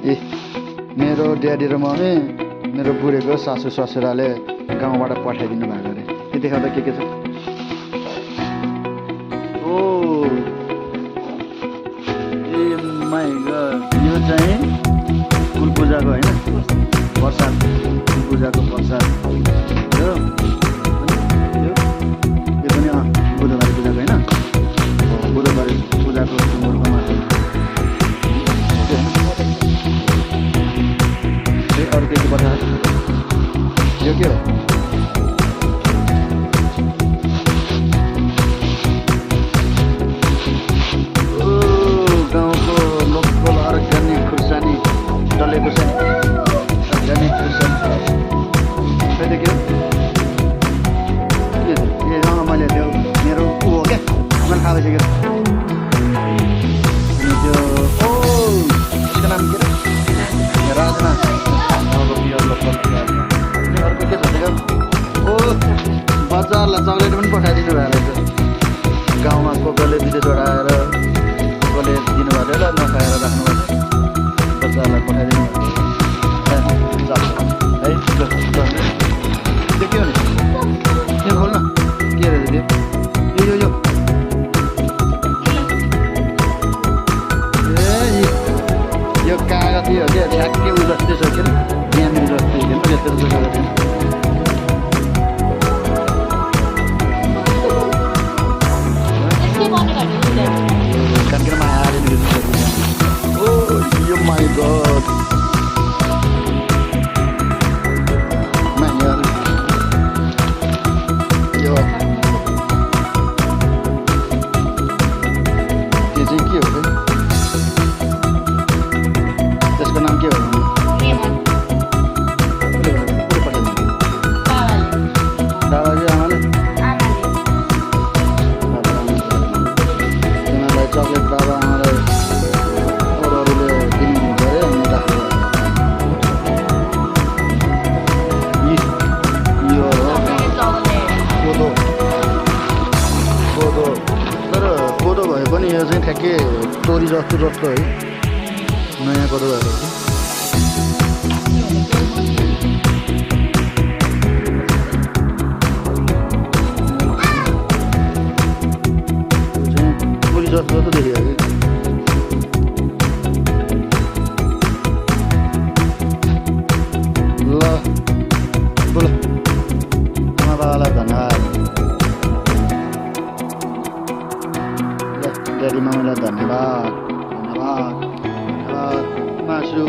ए मेरो ड्याडी र मम्मी मेरो बुढेको सासू ससुराले गाउँबाट पठाइदिनु भएको अरे। यो देखाउँदा के छ? ओ ए माइ गॉड, यो चाहिँ कुल पूजाको होइन प्रसाद, कुल पूजाको प्रसाद हो। यो पनि बुधबारे पूजाको होइन, बुधबारे पूजाको सुँगुरको मासु। अरू के बता, यो के हो? गाउँको लोकल अर्ग्यानिक खुर्सानी, डल्ले खुर्सानी, अर्ग्यानिक खुर्सानी। खै त्यो के हो? ए मैले त्यो मेरो ऊ हो क्या, मैले थाहा भइसक्यो। अनि त्यो ओ त्यसको नाम के अरे? राजमा। अर्को के छ त्यो? ओ बजारलाई चक्लेट पनि पठाइदिनु भएको रहेछ। गाउँमा कसले विदेशबाट आएर कसले दिनुभएको थियो, नखाएर राख्नुभएको थियो, बजारलाई पठाइदिनु भएको थियो। है त्यो के हो नि? त्यो खोल्न के रहेछ त्यो? यो यो कागती हो क्या, ठ्याक्कै उ जस्तै छ के अरे, यहाँनिर जस्तै के अरे, यस्तो जस्तो छ। Oh my god. Man, yo. त्यो चाहिँ के हो? त्यसको नाम के हो? बाबाले आमाले तिमीहरूलाई चक्लेट बाबा आमालाई अरूले दिनुहुन्छ अरे, अनि राख्नु। यो कोदो, कोदो तर कोदो भए पनि यो चाहिँ ठ्याक्कै तोरी जस्तो है, नयाँ कोदो भएर चाहिँ तोरी जस्तो देखियो कि। ल बोलो आमा बाबालाई धन्यवाद, ल ड्याडी मामालाई धन्यवाद, धन्यवाद, धन्यवाद। मासु